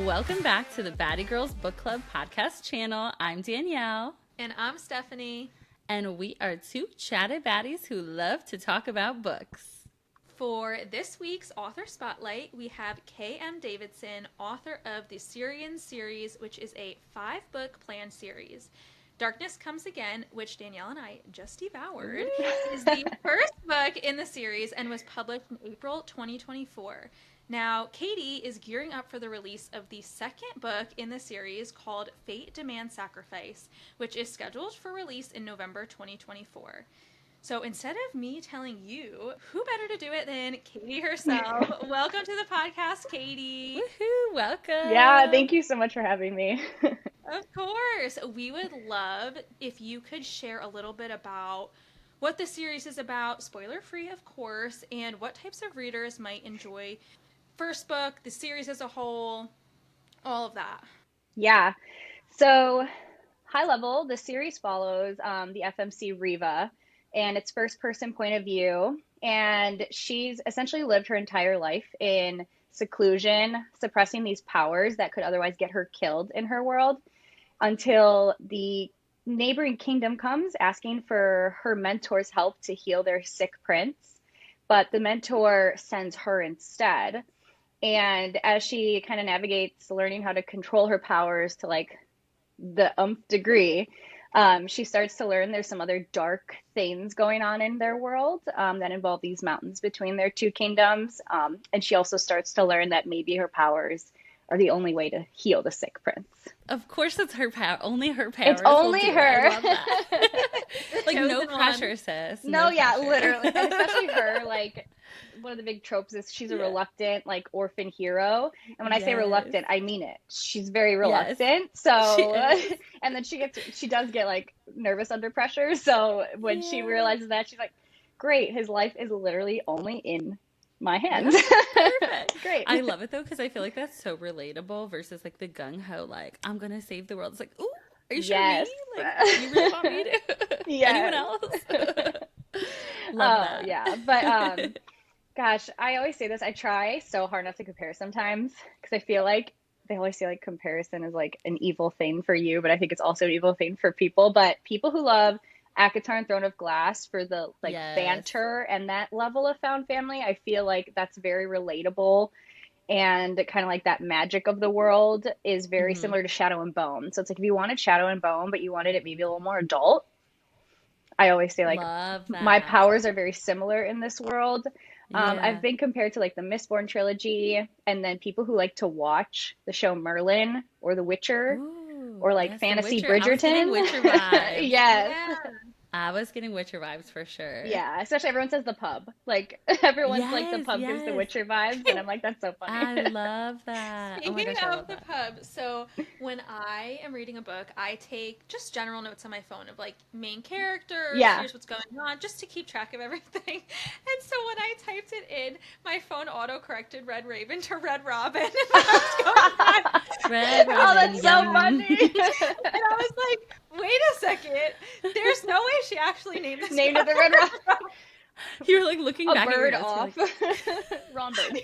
Welcome back to the Baddie Girls Book Club podcast channel. I'm Danielle. And I'm Stephanie. And we are two chatty baddies who love to talk about books. For this week's author spotlight, we have K.M. Davidson, author of the Sirians series, which is a 5-book planned series. Darkness Comes Again, which Danielle and I just devoured, is the first book in the series and was published in April 2024. Now, Katie is gearing up for the release of the second book in the series called Fate Demands Sacrifice, which is scheduled for release in November 2024. So instead of me telling you, who better to do it than Katie herself? Welcome to the podcast, Katie. Woohoo, welcome. Yeah, thank you so much for having me. Of course. We would love if you could share a little bit about what the series is about, spoiler-free, of course, and what types of readers might enjoy first book, the series as a whole, all of that. Yeah. So, high level, the series follows the FMC Riva, and it's first-person point of view, and she's essentially lived her entire life in seclusion, suppressing these powers that could otherwise get her killed in her world, until the neighboring kingdom comes asking for her mentor's help to heal their sick prince, but the mentor sends her instead. And as she kind of navigates learning how to control her powers to like the degree, she starts to learn there's some other dark things going on in their world that involve these mountains between their two kingdoms. And she also starts to learn that maybe her powers are the only way to heal the sick prince. Of course it's her power. Only her power. It's only her. I love that. Like, no pressure, sis. No, yeah, pressure. literally. And especially her, like, one of the big tropes is she's a reluctant, like, orphan hero. And when I say reluctant, I mean it. She's very reluctant. Yes. So, and then she does get, like, nervous under pressure. So when she realizes that, she's like, great, his life is literally only in my hands. Perfect. Great. I love it though, because I feel like that's so relatable versus like the gung-ho, like, I'm gonna save the world. It's like, ooh, are you sure me? Like, you really want me to? Yes. Anyone else? Love that. Yeah, but gosh, I always say this, I try so hard not to compare sometimes, because I feel like they always say like comparison is like an evil thing for you, but I think it's also an evil thing for people. But people who love ACOTAR and Throne of Glass for the like banter and that level of found family, I feel like that's very relatable, and kind of like that magic of the world is very similar to Shadow and Bone. So it's like if you wanted Shadow and Bone but you wanted it maybe a little more adult, I always say like my powers are very similar in this world. I've been compared to like the Mistborn trilogy, and then people who like to watch the show Merlin or The Witcher. Ooh, or like Fantasy Bridgerton. Witcher vibes. Yes. Yeah. I was getting Witcher vibes for sure. Yeah, especially everyone says the pub. Like everyone's like the pub gives the Witcher vibes, and I'm like, that's so funny. I love that. Speaking of the pub, so when I am reading a book, I take just general notes on my phone of like main characters, here's what's going on, just to keep track of everything. And so when I typed it in, my phone auto-corrected Red Raven to Red Robin. And I was going back, Red Robin. Oh, that's so funny. And I was like, wait a second, there's no way she actually named this Named it the Red Robin. You were like looking back bird at your off. like, Wrong bird.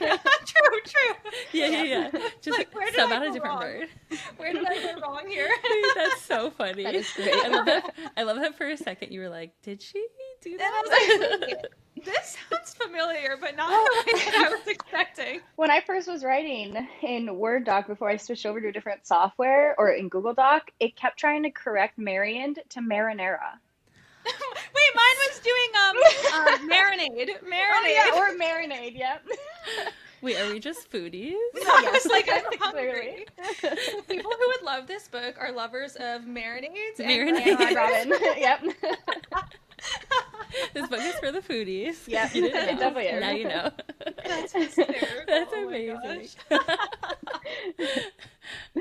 True. Yeah. Just like, where did sub I out a go different wrong? bird. Where did I go wrong here? That's so funny. That is great. I love that for a second you were like, did she do And that? I was like, this sounds familiar, but not the way that I was expecting. When I first was writing in Word Doc before I switched over to a different software, or in Google Doc, it kept trying to correct Marianne to marinara. Wait, mine was doing marinade. Oh, yeah, or marinade, yep. Wait, are we just foodies? I was like, I'm hungry. So people who would love this book are lovers of marinades. Marinade. And Robin. Yep. This book is for the foodies. Yeah, You didn't know. it definitely is. Now you know. That's hysterical. That's Oh my amazing. gosh.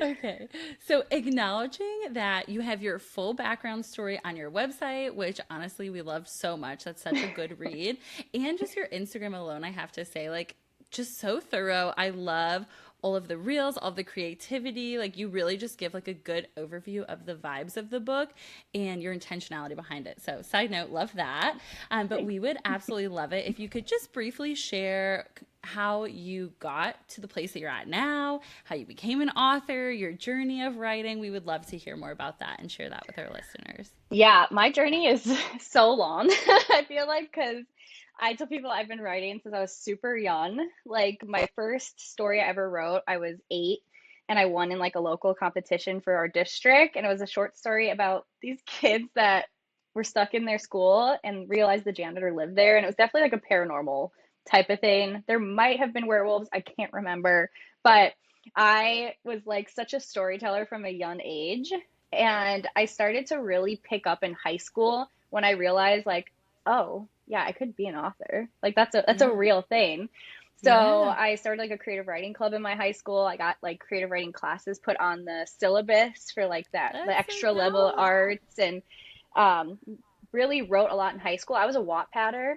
Okay, so acknowledging that you have your full background story on your website, which honestly we love so much. That's such a good read. And just your Instagram alone, I have to say, like, just so thorough. I love all of the reels, all of the creativity. Like you really just give like a good overview of the vibes of the book and your intentionality behind it. So side note, love that. But we would absolutely love it if you could just briefly share how you got to the place that you're at now, how you became an author, your journey of writing. We would love to hear more about that and share that with our listeners. Yeah, my journey is so long. I feel like because I tell people I've been writing since I was super young. Like my first story I ever wrote, I was 8 and I won in like a local competition for our district. And it was a short story about these kids that were stuck in their school and realized the janitor lived there. And it was definitely like a paranormal type of thing. There might have been werewolves, I can't remember. But I was like such a storyteller from a young age. And I started to really pick up in high school when I realized like, oh, yeah, I could be an author. Like that's a Yeah. real thing. So Yeah. I started like a creative writing club in my high school. I got like creative writing classes put on the syllabus for like that, the That's so extra level cool. arts, and um, really wrote a lot in high school. I was a Wattpadder,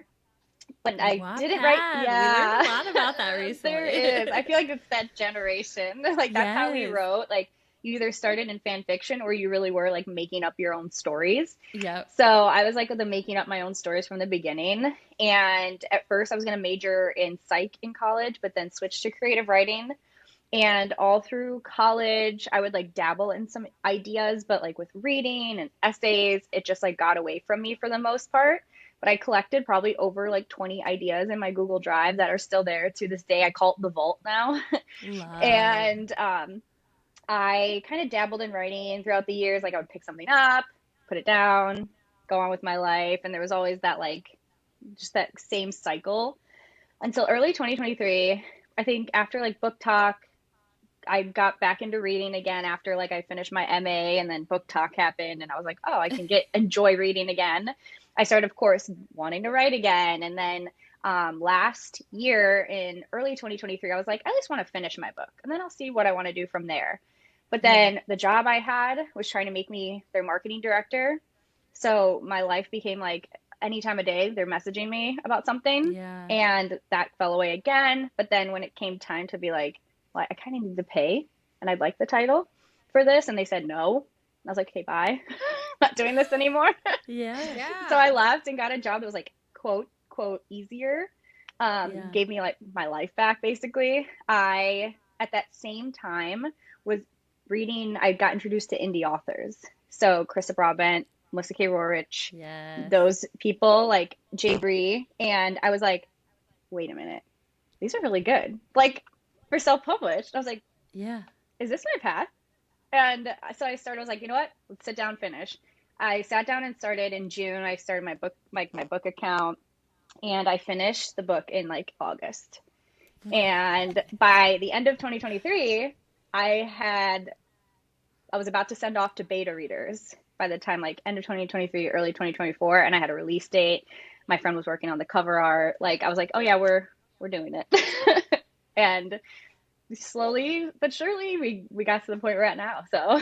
but I didn't write. Wattpad. We learned a Yeah, lot about that there recently. is. I feel like it's that generation. Like that's how we Yes. wrote. Like you either started in fan fiction or you really were like making up your own stories. Yep. So I was like the making up my own stories from the beginning. And at first I was going to major in psych in college, but then switched to creative writing. And all through college, I would like dabble in some ideas, but like with reading and essays, it just like got away from me for the most part. But I collected probably over like 20 ideas in my Google Drive that are still there to this day. I call it the vault now. Love. And I kind of dabbled in writing throughout the years. Like I would pick something up, put it down, go on with my life. And there was always that like just that same cycle until early 2023. I think after like book talk, I got back into reading again after like I finished my MA and then book talk happened and I was like, oh, I can enjoy reading again. I started, of course, wanting to write again. And then last year in early 2023, I was like, I just want to finish my book and then I'll see what I want to do from there. But Yeah. then the job I had was trying to make me their marketing director. So my life became like any time of day, they're messaging me about something. Yeah. And that fell away again. But then when it came time to be like, well, I kind of need to pay and I'd like the title for this. And they said no. And I was like, okay, bye. Not doing this anymore. Yes. So I Yeah. left and got a job that was like, quote, easier. Yeah. Gave me like my life back, basically. At that same time, was reading, I got introduced to indie authors. So Krista Broadbent, Melissa K. Rorich, Yes. those people like Jay Bree. And I was like, wait a minute, these are really good. Like for self-published, I was like, Yeah. is this my path? And so I started, I was like, you know what? Let's sit down, finish. I sat down and started in June. I started my book, my book account, and I finished the book in like August. And by the end of 2023, I was about to send off to beta readers by the time like end of 2023, early 2024, and I had a release date. My friend was working on the cover art. Like I was like, oh yeah, we're doing it. And slowly but surely we got to the point we're at now. So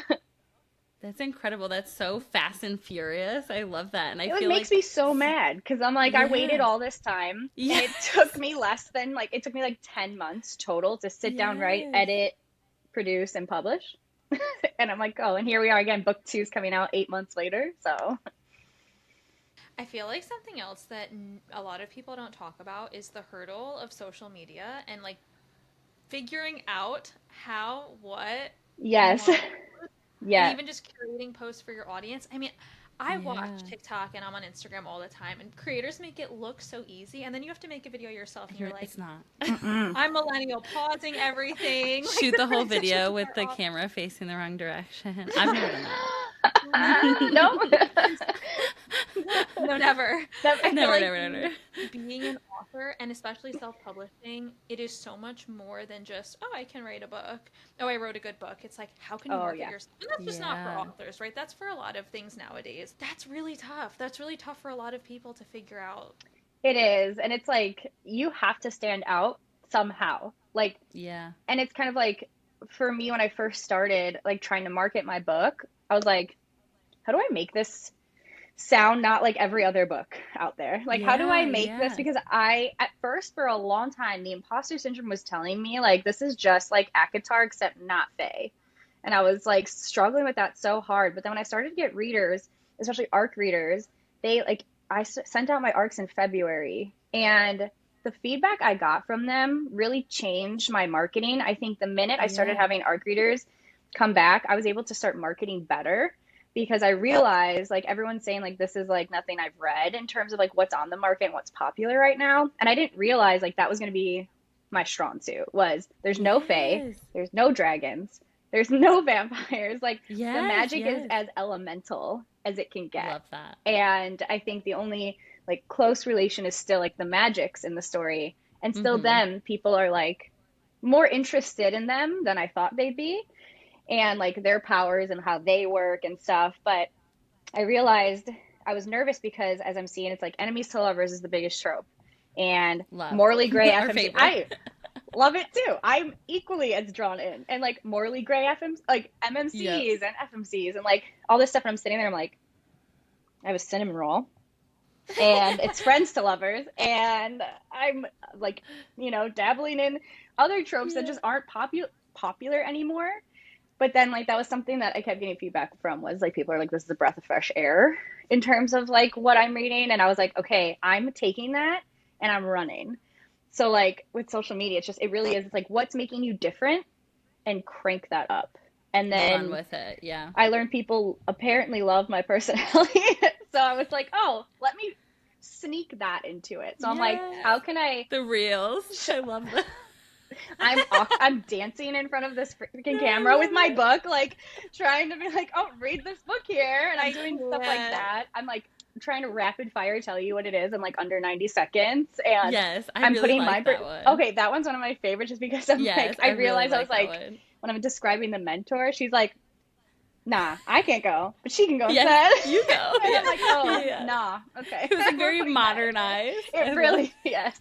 That's incredible. That's so fast and furious. I love that. And I it feel makes like, me so mad because I'm like, I waited yes. all this time and it took Yes. me it took me like 10 months total to sit down, write, Yes. edit, produce, and publish. And I'm like, oh, and here we are again. Book two is coming out 8 months later. So, I feel like something else that a lot of people don't talk about is the hurdle of social media and like figuring out how, what you yes, want, and yeah. even just curating posts for your audience. I mean, I watch Yeah. TikTok and I'm on Instagram all the time, and creators make it look so easy, and then you have to make a video yourself, and you're like, It's not. Mm-mm. I'm millennial, pausing everything. Like Shoot the the whole video transitions with are the off. camera facing the wrong direction. I've never done No, that. No, never. Never. I feel Never, like never, never. being an author, and especially self-publishing, it is so much more than just, oh, I can write a book. Oh, I wrote a good book. It's like, how can you Oh market yeah, yourself? And that's just not for Yeah. authors, right? That's for a lot of things nowadays. That's really tough. That's really tough for a lot of people to figure out. it is, and it's like you have to stand out somehow. Like, Yeah. and it's kind of like for me when I first started, like trying to market my book, I was like, how do I make this sound not like every other book out there. Like, how do I Yeah, make this? yeah. Because at first, for a long time, the imposter syndrome was telling me, like, this is just like ACOTAR, except not Fae. And I was like struggling with that so hard. But then when I started to get readers, especially ARC readers, they like, sent out my ARCs in February. And the feedback I got from them really changed my marketing. I think the minute I started Yeah. having ARC readers come back, I was able to start marketing better because I realized like everyone's saying like this is like nothing I've read in terms of like what's on the market and what's popular right now. And I didn't realize like that was going to be my strong suit was there's no fae, Yes. there's no dragons, there's no vampires. Like the Yes, magic is yes. as elemental as it can get. Love that. And I think the only like close relation is still like the magics in the story. And still Mm-hmm. them, people are like more interested in them than I thought they'd be and like their powers and how they work and stuff. But I realized I was nervous because as I'm seeing, it's like enemies to lovers is the biggest trope. And Love. morally gray Our FMC, favorite. I love it too. I'm equally as drawn in. And like morally gray FM, like Yep. MMCs and FMCs and like all this stuff. And I'm sitting there, I'm like, I have a cinnamon roll and it's friends to lovers. And I'm like, dabbling in other tropes that Yeah. just aren't popular anymore. But then like that was something that I kept getting feedback from was like people are like, this is a breath of fresh air in terms of like what I'm reading. And I was like, okay, I'm taking that and I'm running. So like with social media, it really is, it's like what's making you different and crank that up. And Run then with it. Yeah. I learned people apparently love my personality. So I was like, oh, let me sneak that into it. So I'm like, Yes. how can I The reels. I love that. I'm dancing in front of this freaking No, I camera with my love it. book, like trying to be like, oh, read this book here. And I'm I doing stuff like can't. that. I'm like trying to rapid fire tell you what it is in like under 90 seconds. And Yes, I I'm really putting my, like that one. okay, that one's one of my favorites just because I'm Yes, like, I I really realized I was like that like, one. when I'm describing the mentor, she's like, nah, I can't go, but she can go Yes, instead. you go. And Yeah. I'm like, oh, Yeah. nah, okay. It was like We're very putting that in there. modernized. I It love. really, yes.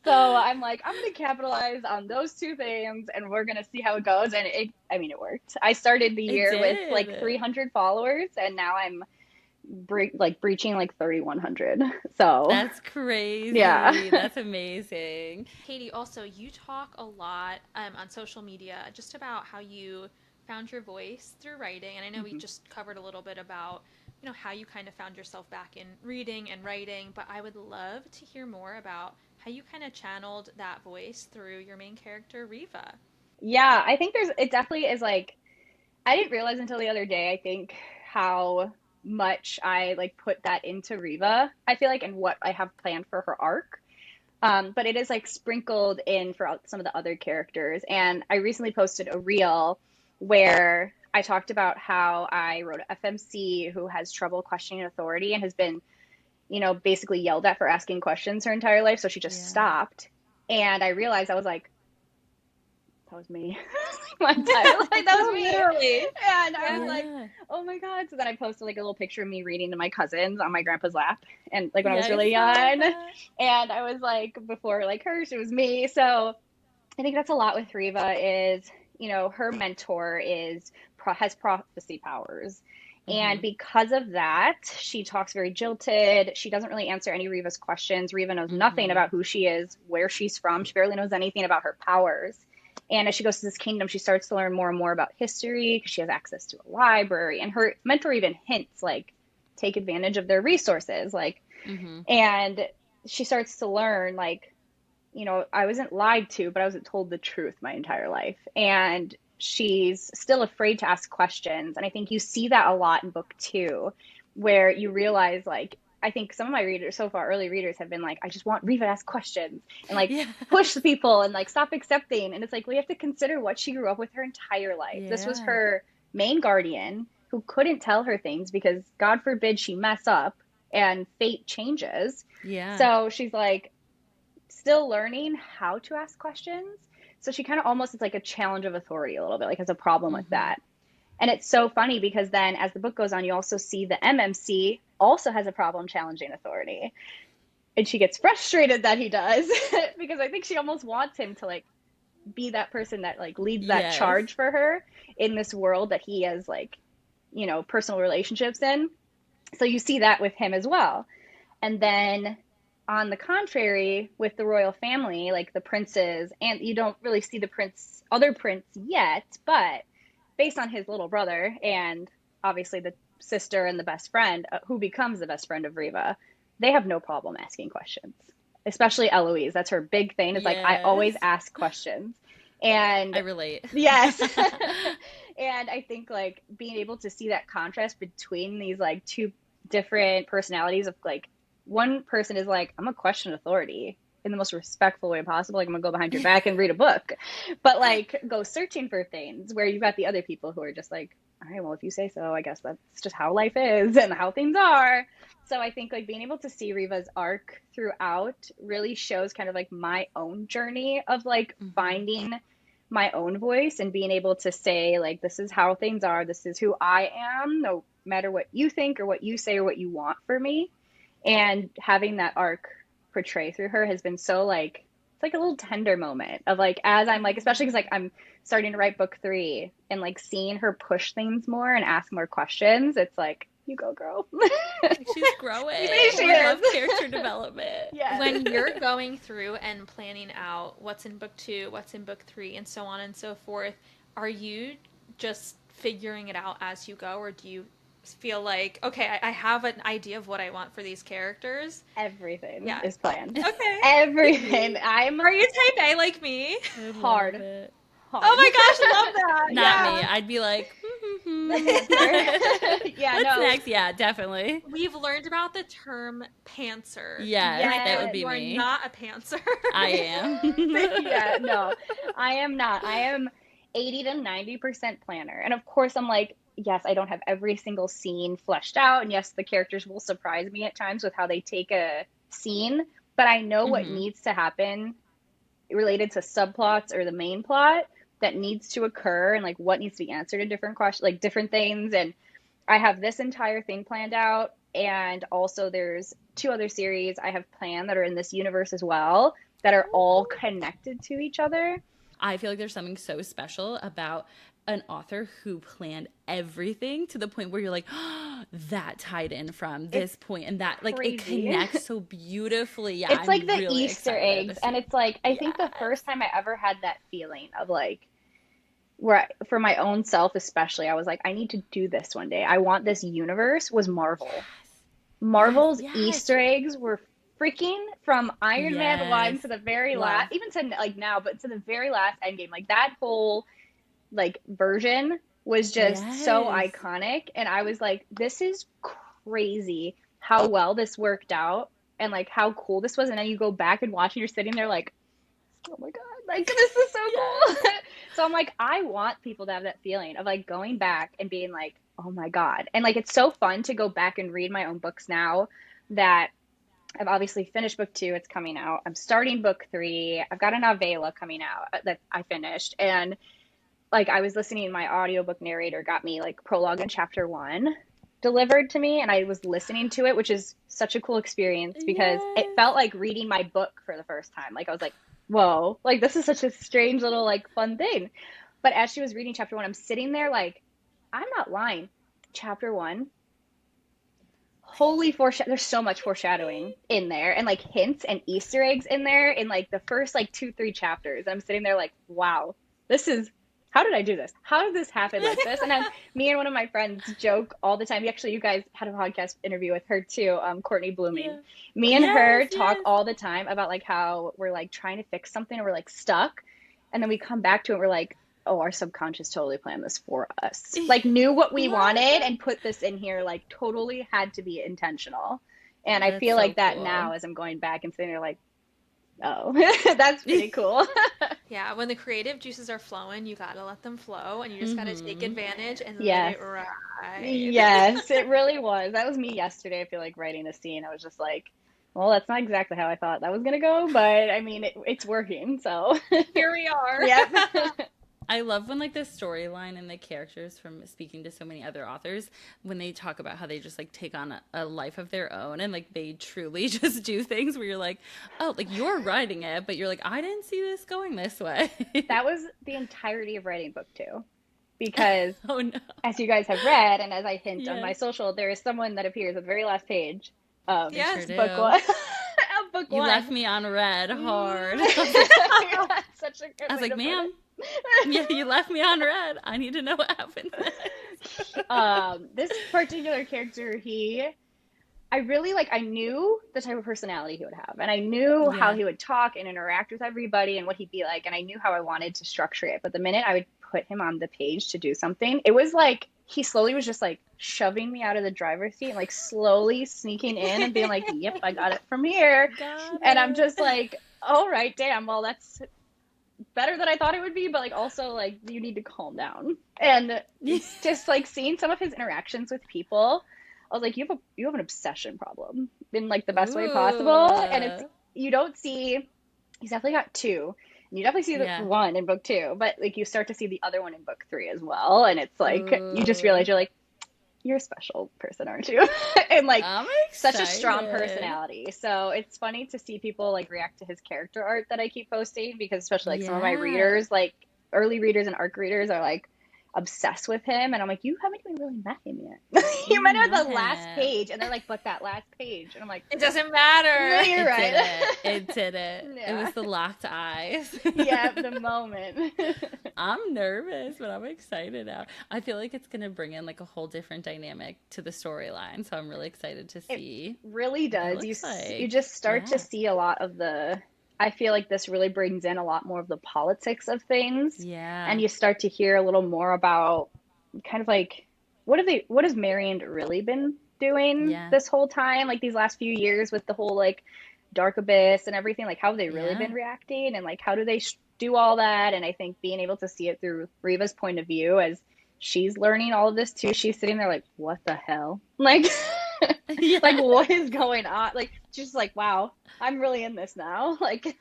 So I'm like, I'm gonna capitalize on those two things, and we're gonna see how it goes. And I mean, it worked. I started the It year with like did. 300 followers, and now I'm breaching like 3,100. So That's yeah, crazy. That's amazing. Katie, also, you talk a lot on social media just about how you found your voice through writing. And I know we Mhm. just covered a little bit about, how you kind of found yourself back in reading and writing. But I would love to hear more about how you kind of channeled that voice through your main character, Riva. yeah. I think it definitely is like I didn't realize until the other day. I think how much I like put that into Riva. I feel like and what I have planned for her arc. But it is like sprinkled in for some of the other characters. And I recently posted a reel where I talked about how I wrote an FMC who has trouble questioning authority and has been, basically yelled at for asking questions her entire life. So she just Yeah. stopped. And I realized I was like, that was me. My entire life, that was me. Literally. And I was Yeah. like, Yeah. oh my God. So then I posted like a little picture of me reading to my cousins on my grandpa's lap. And like when I Yeah, was I really saw young. that. And I was like, before like her, it was me. So I think that's a lot with Riva is, her mentor has prophecy powers. And Mm-hmm. because of that, she talks very jilted. She doesn't really answer any Riva's questions. Riva knows nothing Mm-hmm. about who she is, where she's from. She barely knows anything about her powers. And as she goes to this kingdom, she starts to learn more and more about history because she has access to a library. And her mentor even hints, like, take advantage of their resources. Like, Mm-hmm. and she starts to learn, like, I wasn't lied to, but I wasn't told the truth my entire life. And she's still afraid to ask questions. And I think you see that a lot in book 2, where you realize, like, I think some of my readers so far, early readers, have been like, I just want Riva to ask questions and like Yeah. push the people and like stop accepting. And it's like, we have to consider what she grew up with her entire life. This was Yeah. her main guardian who couldn't tell her things because God forbid she mess up and fate changes. Yeah. So she's like, still learning how to ask questions. So she kind of almost is like a challenge of authority a little bit, like has a problem with Mm-hmm. that. And it's so funny because then as the book goes on, you also see the MMC also has a problem challenging authority. And she gets frustrated that he does because I think she almost wants him to like be that person that like leads that Yes. charge for her in this world that he has like, personal relationships in. So you see that with him as well. And then on the contrary, with the royal family, like the princes, and you don't really see the other prince yet, but based on his little brother and obviously the sister and the best friend, who becomes the best friend of Riva, they have no problem asking questions. Especially Eloise. That's her big thing. Is like, I always Yes. ask questions. And I relate. yes. And I think like being able to see that contrast between these like two different personalities of like, one person is like, I'm gonna question authority in the most respectful way possible. Like, I'm gonna go behind your back and read a book, but like go searching for things, where you've got the other people who are just like, all right, well, if you say so, I guess that's just how life is and how things are. So I think like being able to see Riva's arc throughout really shows kind of like my own journey of like finding my own voice and being able to say like, this is how things are, this is who I am, no matter what you think or what you say or what you want for me. And having that arc portray through her has been so like, it's like a little tender moment of like, as I'm like, especially because like I'm starting to write book 3 and like seeing her push things more and ask more questions, it's like, you go, girl. She's growing. She I love is. character development. Yes. When you're going through and planning out what's in book 2, what's in book 3, and so on and so forth, are you just figuring it out as you go, or do you feel like, okay, I have an idea of what I want for these characters? Everything Yeah. is planned. Okay. Everything. Are you type A like me? I love Hard. it. hard. Oh my gosh, love that. Not me. Yeah. I'd be like, Yeah, what's no. next? Yeah, definitely. We've learned about the term pantser. Yes, Yes. that would be You are me. not a pantser. I am. Yeah, no, I am not. I am 80 to 90% planner. And of course, I'm like, yes, I don't have every single scene fleshed out. And yes, the characters will surprise me at times with how they take a scene, but I know what needs to happen related to subplots or the main plot that needs to occur, and like what needs to be answered in different questions, like different things. And I have this entire thing planned out. And also there's 2 other series I have planned that are in this universe as well, that are all connected to each other. I feel like there's something so special about an author who planned everything to the point where you're like, oh, that tied in from this point, and that like it crazy. connects so beautifully. Yeah, It's like I'm the really Easter excited to eggs. see. And it's like, I think the first time I ever had that feeling of like, where for my own self especially, I was like, I need to do this one day. I want this universe, was Marvel. Marvel's Yes. Easter eggs were freaking from Iron Man 1 Yes. to the very Love. last, even to like now, but to the very last Endgame. Like that whole like version was just so Yes. iconic. And I was like, this is crazy how well this worked out and like how cool this was. And then you go back and watch and you're sitting there like, oh my God, like this is so cool. So I'm like, I want people to have that feeling of like going back and being like, oh my God. And like, it's so fun to go back and read my own books now that I've obviously finished book 2. It's coming out. I'm starting book 3. I've got a novella coming out that I finished. And like, I was listening, my audiobook narrator got me like prologue and chapter 1 delivered to me. And I was listening to it, which is such a cool experience because it Yes. felt like reading my book for the first time. Like I was like, whoa, like this is such a strange little like fun thing. But as she was reading chapter 1, I'm sitting there like, I'm not lying. Chapter 1, holy there's so much foreshadowing in there and like hints and Easter eggs in there in like the first like 2-3 chapters. I'm sitting there like, wow, this is, how did I do this? How did this happen like this? And then me and one of my friends joke all the time. Actually, you guys had a podcast interview with her too, Courtney Blooming. Yeah. Me and her Yes, talk yes. all the time about like how we're like trying to fix something and we're like stuck. And then we come back to it. We're like, oh, our subconscious totally planned this for us. Like knew what we Love wanted it. and put this in here, like totally had to be intentional. And I That's feel so like that cool. now as I'm going back and sitting there like, oh, that's pretty cool. Yeah, when the creative juices are flowing, you gotta let them flow, and you just gotta take advantage and Yes. let it ride. Yes, it really was. That was me yesterday. I feel like writing a scene. I was just like, well, that's not exactly how I thought that was going to go, but I mean, it's working. So, Here we are. yep. I love when like the storyline and the characters, from speaking to so many other authors, when they talk about how they just like take on a life of their own and like they truly just do things where you're like, oh, like you're writing it, but you're like, I didn't see this going this way. That was the entirety of writing book 2. because Oh no. as you guys have read, and as I hint on my Yes. social, there is someone that appears at the very last page of I sure Yes. book do. one. Of book You one. left me on red hard. That's such a good I was way like, to put ma'am, it. yeah, you left me on red. I need to know what happened next. This particular character, I really like, I knew the type of personality he would have, and I knew how Yeah. he would talk and interact with everybody and what he'd be like, and I knew how I wanted to structure it. But the minute I would put him on the page to do something, it was like he slowly was just like shoving me out of the driver's seat and like slowly sneaking in and being like, yep, I got it from here. Got And I'm it. just like, all right, damn, well, that's better than I thought it would be, but like also like you need to calm down. And just like seeing some of his interactions with people, I was like, you have an obsession problem in like the best way possible. And it's, Ooh. you don't see, he's definitely got two. And you definitely see the Yeah. one in book two, but like you start to see the other one in book three as well. And it's like you just Ooh. realize you're like, you're a special person, aren't you? And like I'm such a strong excited. personality. So it's funny to see people like react to his character art that I keep posting, because especially like some of my Yeah. readers, like early readers and ARC readers, are like obsessed with him. And I'm like, you haven't even really met him yet. You met him at the last page. And they're like, but that last page. And I'm like, It doesn't no, matter. you're It right. did it. It did it. It Yeah. was the locked eyes. Yeah, the moment. I'm nervous, but I'm excited now. I feel like it's going to bring in like a whole different dynamic to the storyline. So I'm really excited to see. Really does. It You looks like. you just start Yeah. to see a lot of the, I feel like this really brings in a lot more of the politics of things. Yeah. And you start to hear a little more about kind of like what has Marion really been doing Yeah. this whole time, like these last few years with the whole like dark abyss and everything, like how have they really Yeah. been reacting, and like how do they do all that. And I think being able to see it through Riva's point of view as she's learning all of this too, she's sitting there like, what the hell, like Yeah. like what is going on, like just like, wow, I'm really in this now. Like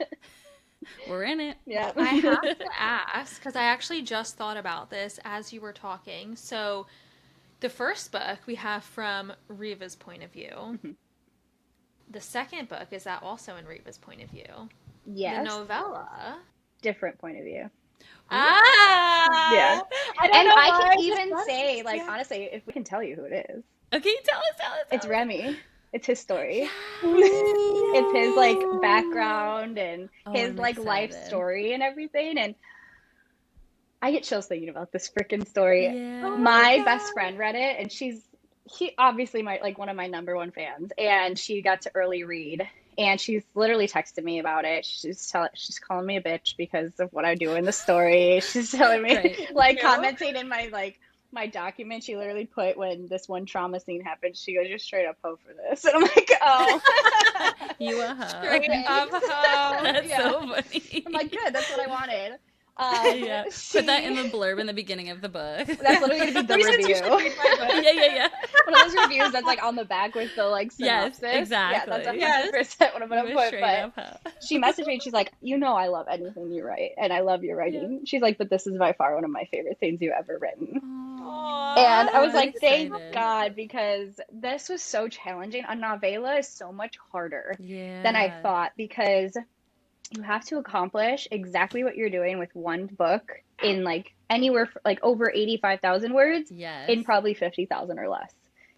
We're in it. yeah. I have to ask, because I actually just thought about this as you were talking. So, the first book we have from Riva's point of view. Mhm. The second book, is that also in Riva's point of view? Yes, The novella. different point of view. Ah! Yeah. I don't And know I why can I just even thought say, it. like, Yeah. honestly, if we can tell you who it is, Okay, tell us. it's Remy. It's his story. Yes. It's his like background and Oh, his I'm like life excited. story and everything. And I get chills thinking about this freaking story. Yeah. Oh My my best God. friend read it, and she obviously my like one of my number one fans, and she got to early read, and she's literally texted me about it. She's calling me a bitch because of what I do in the story. She's telling me Right. like Yeah. commenting in my document. She literally put, when this one trauma scene happened, she goes, "You're straight up hoe for this," and I'm like, oh. You a hoe. Straight Thanks. up hoe. That's Yeah. so funny. I'm like, good, that's what I wanted. Yeah. Put that in the blurb in the beginning of the book. That's literally gonna be the Reasons you should review. read my book. Yeah. One of those reviews that's like on the back with the like Yes, synopsis. exactly. Yeah, that's Yes. 100% what I'm You gonna a put. straight But up hoe. she messaged me and she's like, you know, I love anything you write, and I love your writing. She's like, but this is by far one of my favorite things you've ever written. Aw. And I was I'm like, thank excited. God, because this was so challenging. A novella is so much harder Yeah. than I thought, because you have to accomplish exactly what you're doing with one book in like anywhere like over 85,000 words Yes. in probably 50,000 or less.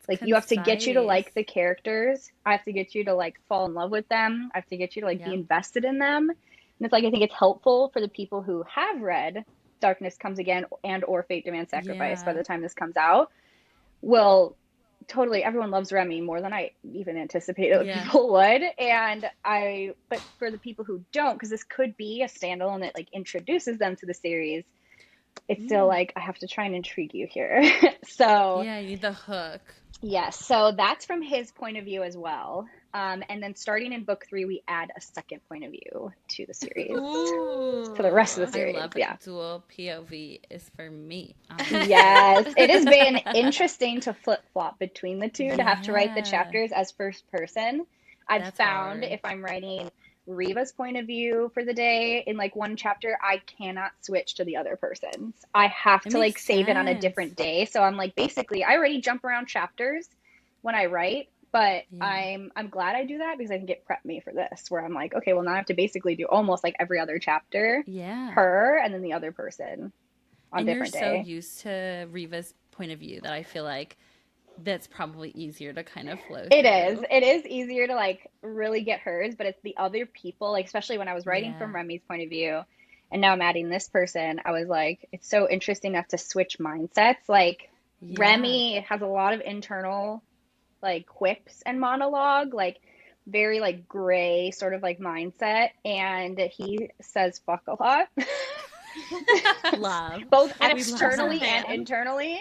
Like you have to get you to like Concise. the characters. I have to get you to like fall in love with them. I have to get you to like be Yep. invested in them. And it's like, I think it's helpful for the people who have read Darkness Comes Again and or Fate Demands Sacrifice by Yeah. the time this comes out. Well, totally, everyone loves Remy more than I even anticipated Yeah. people would. But for the people who don't, because this could be a standalone that like introduces them to the series, it's still like, I have to try and intrigue you here. So Yeah, you need the hook. yes, so that's from his point of view as well. And then starting in book 3, we add a second point of view to the series. Ooh. For the rest of the I series, love yeah. it. Dual POV is for me. Yes, it has been interesting to flip-flop between the two, to have to write the Yeah. chapters as first person. I've That's found hard. if I'm writing Riva's point of view for the day in like one chapter, I cannot switch to the other person's. I have It to like makes save it on a sense. different day. So I'm like, basically, I already jump around chapters when I write, but Yeah. I'm glad I do that, because I think it prepped me for this, where I'm like, okay, well now I have to basically do almost like every other chapter, Yeah. her and then the other person. on and you're different so day. used to Riva's point of view that I feel like that's probably easier to kind of flow It is. through. It is easier to like really get hers, but it's the other people, like especially when I was writing Yeah. from Remy's point of view and now I'm adding this person, I was like, it's so interesting enough to switch mindsets. Like Yeah. Remy has a lot of internal like quips and monologue, like very like gray sort of like mindset, and he says fuck a lot. Love. Both And We love I'm a externally that. and fan. internally.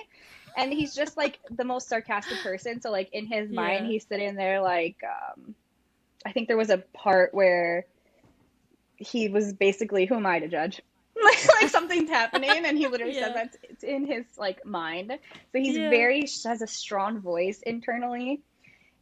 And he's just like the most sarcastic person. So like in his mind, Yeah. he's sitting there like, I think there was a part where he was basically, who am I to judge? Like something's happening, and he literally says Yeah. that it's in his like mind. So he's Yeah. very has a strong voice internally.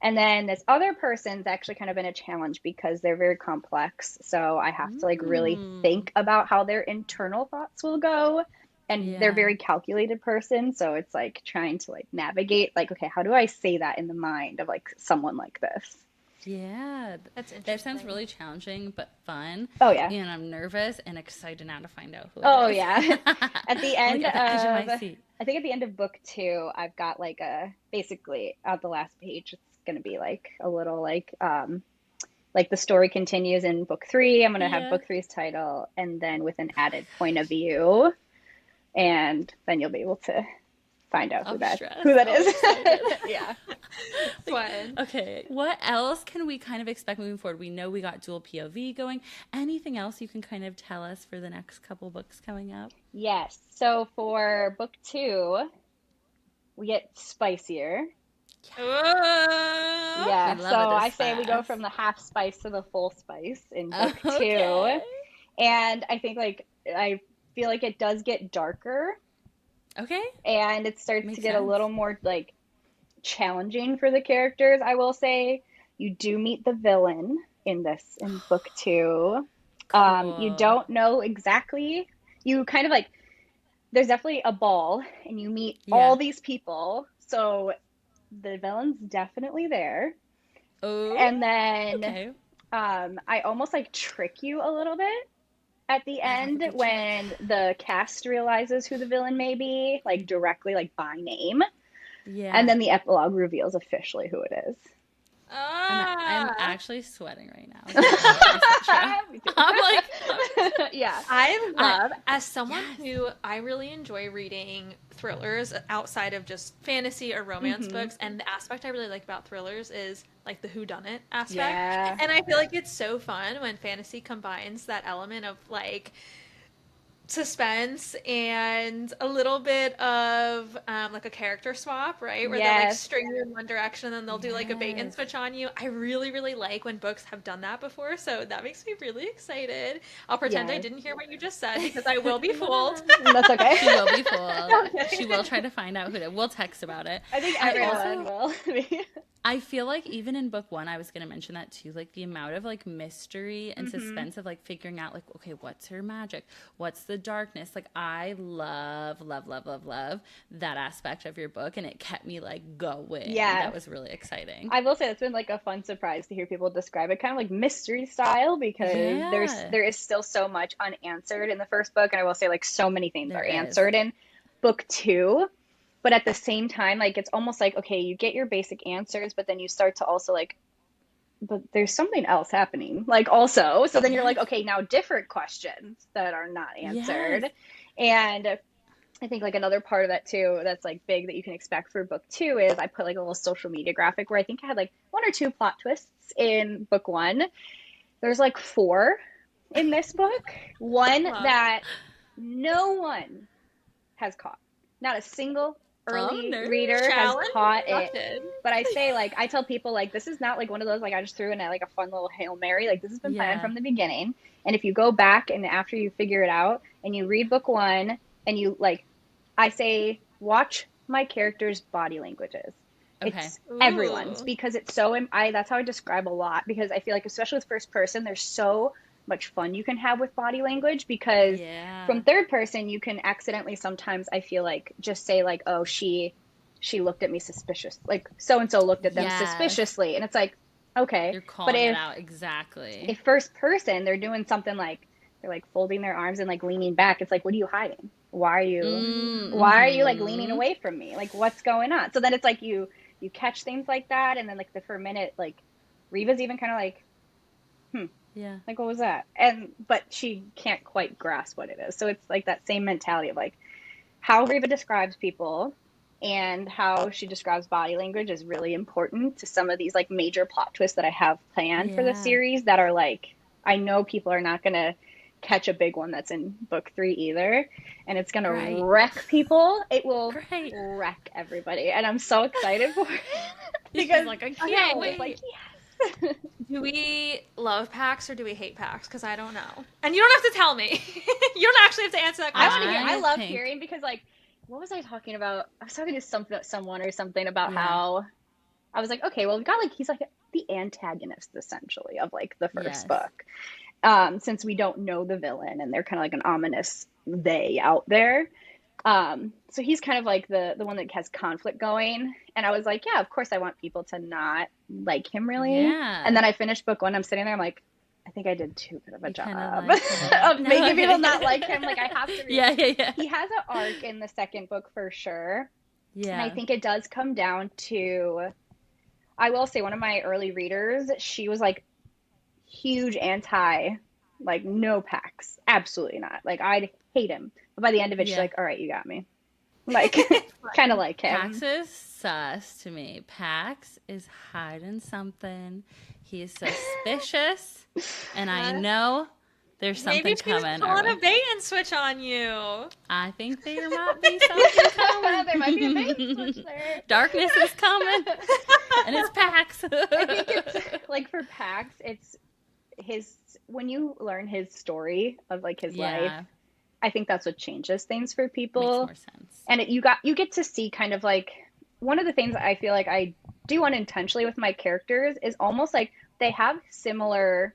And then this other person's actually kind of been a challenge because they're very complex. So I have to like really Mm. think about how their internal thoughts will go. And they're a Yeah. very calculated person. So it's like trying to like navigate, like, okay, how do I say that in the mind of like someone like this? Yeah. That's That sounds interesting. really challenging but fun. Oh, yeah. And I'm nervous and excited now to find out who Oh, it is. yeah. At the I'm end like at the edge of my of, seat. I think at the end of book two, I've got like a basically at the last page, it's going to be like a little like the story continues in book three. I'm going to have Yeah. book three's title and then with an added point of view. And then you'll be able to find out I'm who stressed. that I'm is. excited. Yeah. Fun. Okay, what else can we kind of expect moving forward? We know we got dual POV going. Anything else you can kind of tell us for the next couple books coming up? Yes. So for book two, we get spicier. Oh, Yeah. We So love it I this say we go fast. from the half spice to the full spice in book two. Okay. And I think like I feel like it does get darker Okay. and it starts to Makes get a sense. little more like challenging for the characters, I will say. You do meet the villain in book two. You Cool. don't know exactly. You kind of like there's definitely a ball and you meet all Yeah. these people. So the villain's definitely there. Oh, And then okay. I almost like trick you a little bit at the I love a end good trick. when the cast realizes who the villain may be, like directly, like by name. And Yeah. then the epilogue reveals officially who it is. I'm ah. actually sweating right now. Thinking about this intro. Me too. I'm like, Yeah. I I, love, as someone yes. who I really enjoy reading thrillers outside of just fantasy or romance Hmm. books, and the aspect I really like about thrillers is like the whodunit aspect. Yeah. And I feel like it's so fun when fantasy combines that element of like suspense and a little bit of like a character swap, right? Where they'll like Yes. string you in one direction and then they'll do like a bait and Yes. switch on you. I really, really like when books have done that before, so that makes me really excited. I'll pretend I Yes. didn't hear what you just said because I will be fooled. That's okay. She will be fooled. Okay. She will try to find out who it. We'll text about it. I think I everyone also will. I feel like even in book one, I was going to mention that too. Like the amount of like mystery and Hmm. suspense of like figuring out like, okay, what's her magic? What's the darkness? Like I love, love, love, love, love that aspect of your book. And it kept me like going. Yeah. That was really exciting. I will say it's been like a fun surprise to hear people describe it kind of like mystery style because Yeah, there is still so much unanswered in the first book, and I will say like so many things there are is. answered in book two. But at the same time, like it's almost like okay, you get your basic answers, but then you start to also like, but there's something else happening, like also. So then you're like, Yes, okay, now different questions that are not yes. answered, and I think like another part of that too that's like big that you can expect for book two is I put like a little social media graphic where I think I had like one or two plot twists in book one. There's like four in this book. One Love. that no one has caught. Not a single Oh, early no. reader has Challenge caught it. accepted. But I say like I tell people like this is not like one of those like I just threw in like a fun little Hail Mary. Like this has been planned Yeah. from the beginning. And if you go back and after you figure it out and you read book one and you like I say watch my characters' body languages. Okay. It's everyone's Ooh. because it's so I that's how I describe a lot because I feel like especially with first person there's so much fun you can have with body language because Yeah. from third person you can accidentally sometimes I feel like just say like oh she looked at me suspicious like so and so looked at them Yes. suspiciously and it's like okay You're but calling it out. Exactly. if first person they're doing something like they're like folding their arms and like leaning back it's like what are you hiding why are you like leaning away from me? Like, what's going on? So then it's like you catch things like that, and then like for a minute, like Reva's even kind of like, Yeah. like what was that? And but she can't quite grasp what it is. So it's like that same mentality of like how Reva describes people and how she describes body language is really important to some of these like major plot twists that I have planned for the Yeah. series that are like, I know people are not going to catch a big one that's in book 3 either, and it's going to wreck people. It will wreck everybody, and I'm so excited for it because like, I can't wait. like, yes. Do we love Pax or do we hate Pax? Because I don't know. And you don't have to tell me. You don't actually have to answer that I question. want to hear. I love hearing, because like, what was I talking about? I was talking to someone or something about how I was like, okay, well, we got like, he's like the antagonist essentially of like the first book. Since we don't know the villain and they're kind of like an ominous they out there. So he's kind of like the one that has conflict going. And I was like, yeah, of course I want people to not like him really. Yeah. And then I finished book 1. I'm sitting there, I'm like, I think I did too good of a job like of making people not like him. Like, I have to read. Yeah. He has an arc in the second book for sure. Yeah. And I think it does come down to, I will say, one of my early readers, she was like huge anti, like no Pax, absolutely not. Like, I'd hate him. But by the end of it, she's like, all right, you got me. Like, kind of like him. Pax is sus to me. Pax is hiding something. He is suspicious, and I know there's something Maybe she's coming. pulling a bait and switch on you. I think there might be something coming. There might be a bait and switch there. Darkness is coming, and it's Pax. I think it's like for Pax, it's his, when you learn his story of like his life, I think that's what changes things for people. Makes more sense. And you get to see kind of like, one of the things I feel like I do unintentionally with my characters is almost like they have similar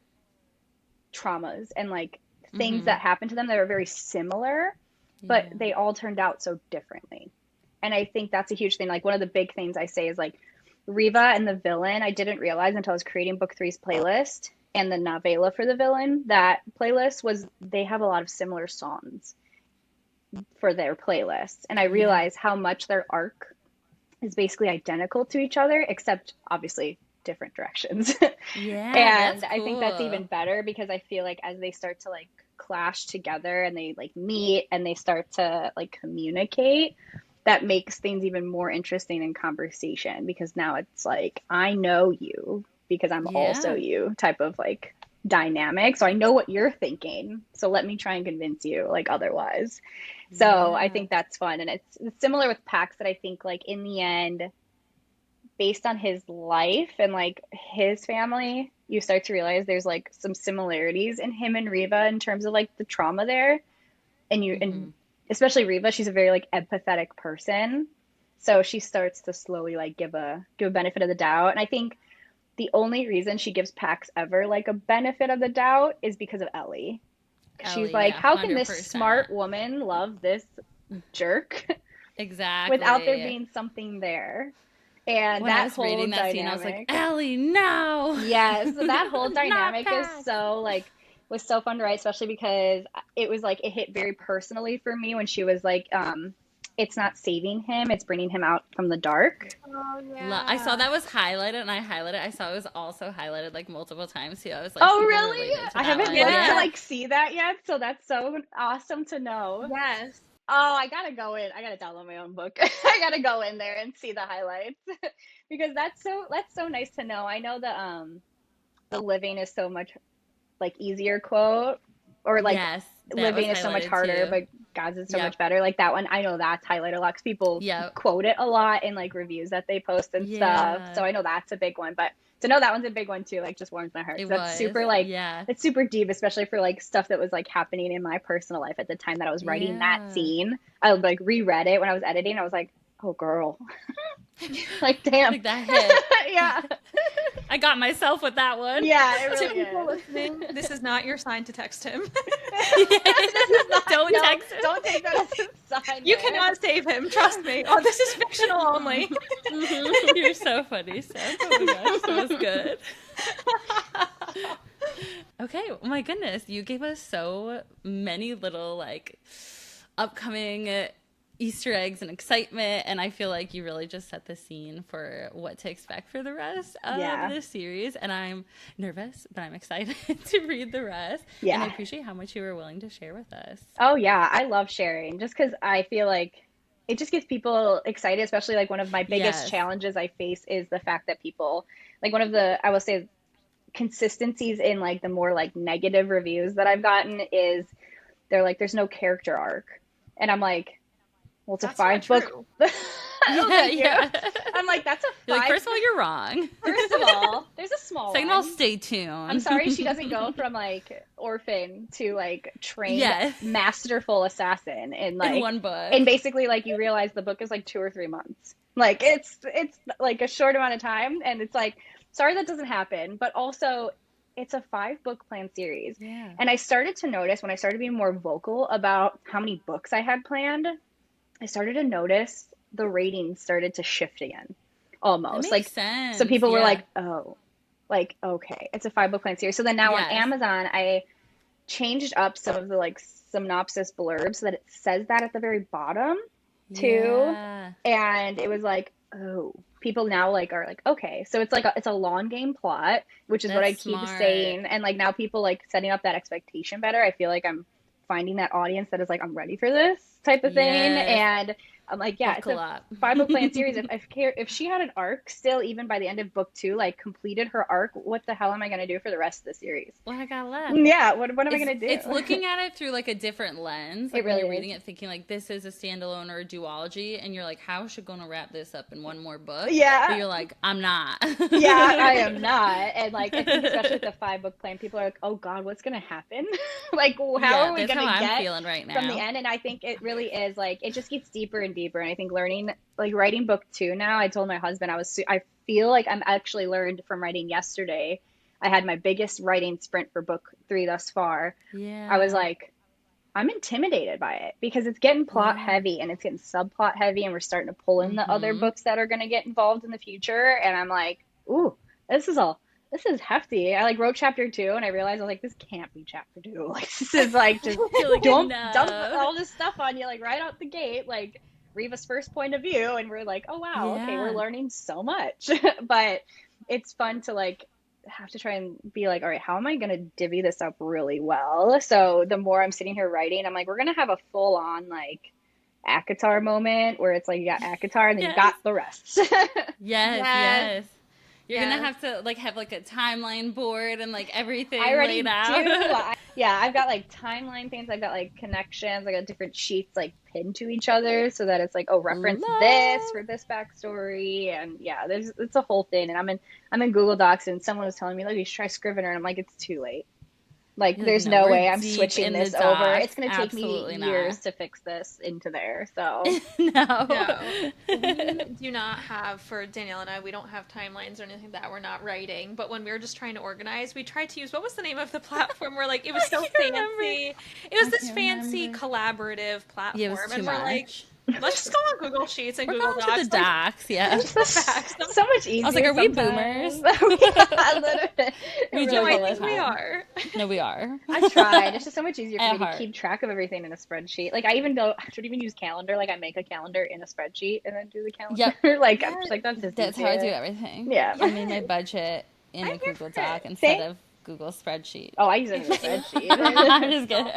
traumas and like things that happen to them that are very similar, but they all turned out so differently. And I think that's a huge thing. Like, one of the big things I say is like Reva and the villain, I didn't realize until I was creating book 3's playlist and the novella for the villain, that playlist was, they have a lot of similar songs for their playlists. And I realized how much their arc is basically identical to each other, except obviously different directions. And I think that's even better, because I feel like as they start to like clash together and they like meet and they start to like communicate, that makes things even more interesting in conversation, because now it's like, I know you because I'm also you type of like dynamic. So I know what you're thinking. So let me try and convince you like otherwise. So I think that's fun. And it's similar with Pax, that I think like in the end, based on his life and like his family, you start to realize there's like some similarities in him and Reva in terms of like the trauma there. And and especially Reva, she's a very like empathetic person. So she starts to slowly like give a benefit of the doubt. And I think the only reason she gives Pax ever like a benefit of the doubt is because of Ellie. She's like, how can this smart woman love this jerk? Exactly. Without there being something there. And when I that was whole reading that dynamic, scene, I was like, Ellie, no. Yes, that whole dynamic is so like, was so fun to write, especially because it was like, it hit very personally for me when she was like, it's not saving him, it's bringing him out from the dark. Oh, yeah. I saw that was highlighted, and I highlighted. I saw it was also highlighted like multiple times too. I was like, oh really? I haven't looked to like see that yet, so that's so awesome to know. Yes. Oh, I gotta go in. I gotta download my own book. I gotta go in there and see the highlights because that's so nice to know. I know the living is so much like easier quote, or like living is so much harder, but God's is so much better. Like that one, I know that's highlighted a lot because people quote it a lot in like reviews that they post and stuff. So I know that's a big one, but to know that one's a big one too, like just warms my heart. That's super like, it's super deep, especially for like stuff that was like happening in my personal life at the time that I was writing that scene. I like reread it when I was editing. I was like, oh girl, like damn, like that hit. Yeah. I got myself with that one. Yeah, it really to people listening, this is not your sign to text him. Don't text him. Don't take that as a sign. You cannot save him. Trust me. Oh, this is fictional only. You're so funny, Seth. Oh my gosh, that was good. Okay, oh my goodness, you gave us so many little like upcoming Easter eggs and excitement, and I feel like you really just set the scene for what to expect for the rest of this series, and I'm nervous, but I'm excited to read the rest. Yeah. And I appreciate how much you were willing to share with us. Oh yeah, I love sharing just because I feel like it just gets people excited, especially like one of my biggest challenges I face is the fact that people like one of the, I will say, consistencies in like the more like negative reviews that I've gotten is they're like, there's no character arc. And I'm like, well, it's a 5-book. I'm like, that's a 5. You're like, first of all, you're wrong. First of all, there's a small Second one. of all, stay tuned. I'm sorry she doesn't go from like orphan to like trained masterful assassin in like in one book. And basically like you realize the book is like 2 or 3 months. Like it's like a short amount of time, and it's like, sorry that doesn't happen, but also it's a 5-book planned series. Yeah. And I started to notice when I started being more vocal about how many books I had planned, I started to notice the ratings started to shift again. Almost. That makes sense. So people were like, oh, like, okay, it's a 5-book planned series. So then now on Amazon, I changed up some of the like synopsis blurbs so that it says that at the very bottom too. Yeah. And it was like, oh, people now like are like, okay, so it's like it's a long game plot, which is what I keep saying. And like now people like setting up that expectation better. I feel like I'm finding that audience that is like, I'm ready for this type of thing. And I'm like, yeah, it's a 5-book planned series. If she had an arc still, even by the end of book 2, like completed her arc, what the hell am I going to do for the rest of the series? What I got left? Yeah, what am I going to do? It's looking at it through like a different lens. Like it really when you're reading it, thinking like this is a standalone or a duology, and you're like, how is she going to wrap this up in one more book? Yeah, but you're like, I'm not. Yeah, I am not. And like, I think especially with the 5-book plan, people are like, oh God, what's going to happen? Like, how are we going to get feeling right now from the end? And I think it really is like, it just gets deeper and deeper. And I think learning, like writing book 2 now, I told my husband, I feel like I'm actually learned from writing yesterday. I had my biggest writing sprint for book 3 thus far. Yeah. I was like, I'm intimidated by it because it's getting plot heavy and it's getting subplot heavy, and we're starting to pull in the other books that are going to get involved in the future. And I'm like, ooh, this is hefty. I like wrote chapter 2 and I realized I was like, this can't be chapter 2. Like this is like just don't dump all this stuff on you like right out the gate, like Reva's first point of view, and we're like, oh wow, okay, we're learning so much. But it's fun to like have to try and be like, all right, how am I going to divvy this up really well? So the more I'm sitting here writing, I'm like, we're going to have a full on like ACOTAR moment where it's like you got ACOTAR and then you got the rest. Yes. You're going to have to like have like a timeline board and like everything laid out. Yeah, I've got like timeline things. I've got like connections. I got different sheets like pinned to each other so that it's like, oh, reference this for this backstory. And yeah, it's a whole thing. And I'm in Google Docs, and someone was telling me, look, you should try Scrivener. And I'm like, it's too late. Like, there's no way I'm switching this over. It's going to take me years to fix this into there. So no. We do not have, for Danielle and I, we don't have timelines or anything that we're not writing. But when we were just trying to organize, we tried to use, what was the name of the platform? We're like, it was so fancy. It was this fancy collaborative platform. Yeah, it was too and we're much. like, let's just go on Google Sheets and Google Docs. To the docs, so much easier. I was like, are we boomers? We I think we are. No, we are. I tried. It's just so much easier for me to keep track of everything in a spreadsheet. Like I should even use calendar. Like I make a calendar in a spreadsheet and then do the calendar. Yep. Like I'm just like, that's how I do everything. Yeah. I made my budget in a Google Doc instead of Google spreadsheet. Oh, I use it in a spreadsheet. I'm just kidding.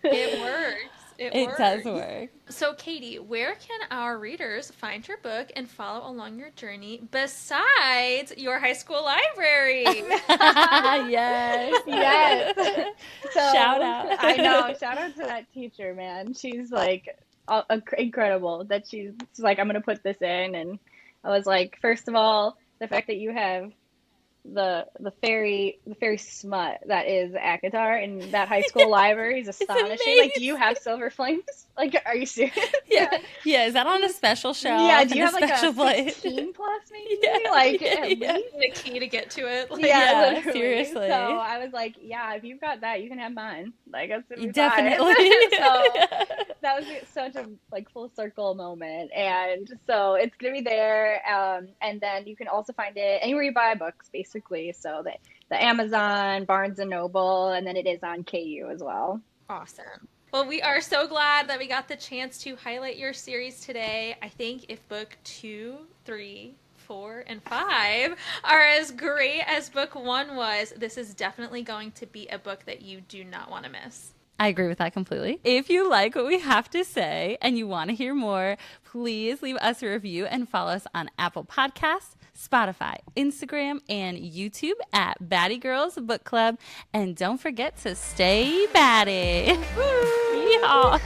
It works. It does work. So, Katie, where can our readers find your book and follow along your journey besides your high school library? Yes. So, shout out. I know. Shout out to that teacher, man. She's like incredible that she's like, I'm going to put this in. And I was like, first of all, the fact that you have the fairy smut that is ACOTAR in that high school library is astonishing. Like, do you have silver flames? Like, are you serious? Yeah. Is that on a special shelf? Yeah. Do you have like special a 16 plus maybe? Yeah. Like at least the key to get to it. Like, yeah, seriously. So I was like, yeah, if you've got that, you can have mine. Like that's definitely. So that was such a like full circle moment, and so it's gonna be there. And then you can also find it anywhere you buy books, basically. So the Amazon, Barnes and Noble, and then it is on KU as well. Awesome. Well, we are so glad that we got the chance to highlight your series today. I think if book 2, 3, 4, and 5 are as great as book 1 was, this is definitely going to be a book that you do not want to miss. I agree with that completely. If you like what we have to say and you want to hear more, please leave us a review and follow us on Apple Podcasts, Spotify, Instagram, and YouTube at Baddie Girls Book Club. And don't forget to stay batty. Yeehaw.